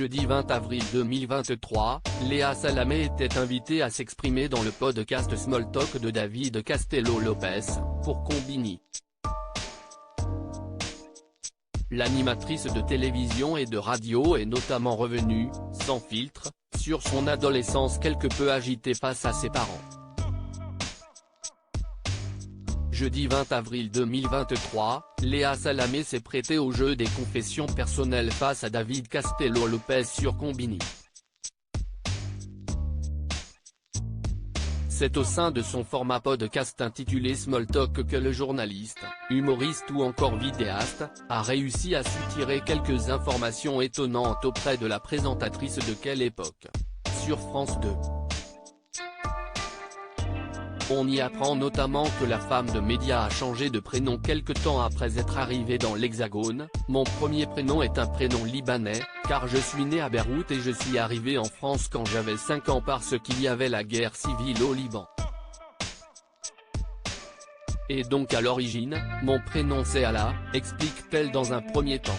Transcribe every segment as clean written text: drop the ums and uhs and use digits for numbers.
Jeudi 20 avril 2023, Léa Salamé était invitée à s'exprimer dans le podcast Small Talk de David Castello-Lopez, pour Combini. L'animatrice de télévision et de radio est notamment revenue, sans filtre, sur son adolescence quelque peu agitée face à ses parents. Jeudi 20 avril 2023, Léa Salamé s'est prêtée au jeu des confessions personnelles face à David Castello-Lopez sur Combini. C'est au sein de son format podcast intitulé Small Talk que le journaliste, humoriste ou encore vidéaste, a réussi à soutirer quelques informations étonnantes auprès de la présentatrice de Quelle époque, sur France 2. On y apprend notamment que la femme de média a changé de prénom quelque temps après être arrivée dans l'Hexagone. Mon premier prénom est un prénom libanais, car je suis né à Beyrouth et je suis arrivé en France quand j'avais 5 ans parce qu'il y avait la guerre civile au Liban. Et donc à l'origine, mon prénom c'est Allah, explique-t-elle dans un premier temps.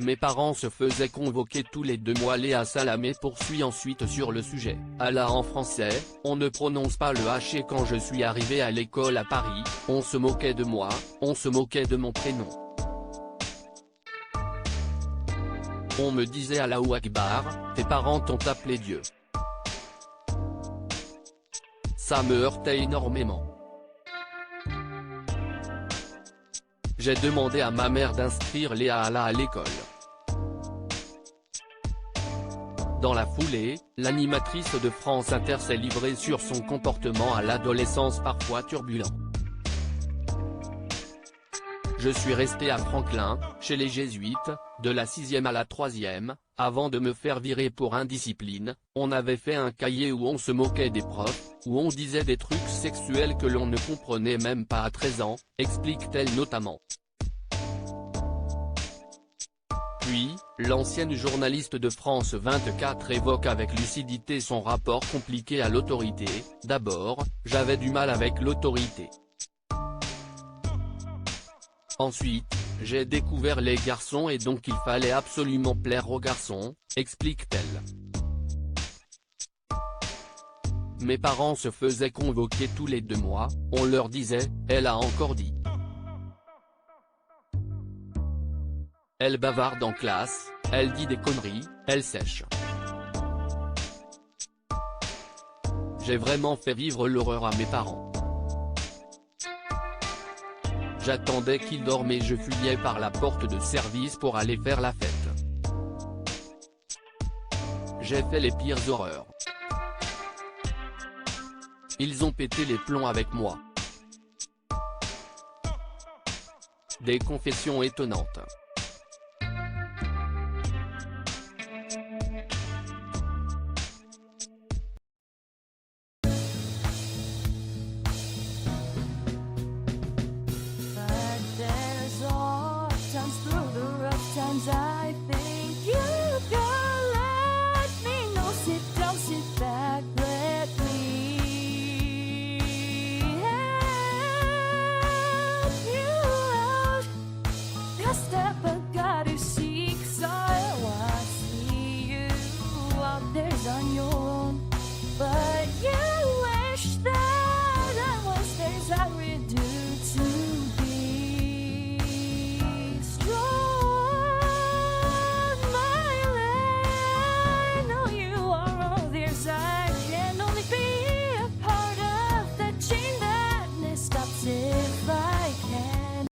Mes parents se faisaient convoquer tous les 2 mois. Léa Salamé poursuit ensuite sur le sujet. Allah en français, on ne prononce pas le H et quand je suis arrivé à l'école à Paris, on se moquait de moi, on se moquait de mon prénom. On me disait Allahu Akbar, tes parents t'ont appelé Dieu. Ça me heurtait énormément. J'ai demandé à ma mère d'inscrire Léa Allah à l'école. Dans la foulée, l'animatrice de France Inter s'est livrée sur son comportement à l'adolescence parfois turbulent. Je suis resté à Franklin, chez les Jésuites, de la 6e à la 3e, avant de me faire virer pour indiscipline. On avait fait un cahier où on se moquait des profs, où on disait des trucs sexuels que l'on ne comprenait même pas à 13 ans, explique-t-elle notamment. Puis, l'ancienne journaliste de France 24 évoque avec lucidité son rapport compliqué à l'autorité. D'abord, j'avais du mal avec l'autorité. Ensuite, j'ai découvert les garçons et donc il fallait absolument plaire aux garçons, explique-t-elle. Mes parents se faisaient convoquer tous les 2 mois, on leur disait, elle a encore dit. Elle bavarde en classe, elle dit des conneries, elle sèche. J'ai vraiment fait vivre l'horreur à mes parents. J'attendais qu'ils dorment et je fuyais par la porte de service pour aller faire la fête. J'ai fait les pires horreurs. Ils ont pété les plombs avec moi. Des confessions étonnantes.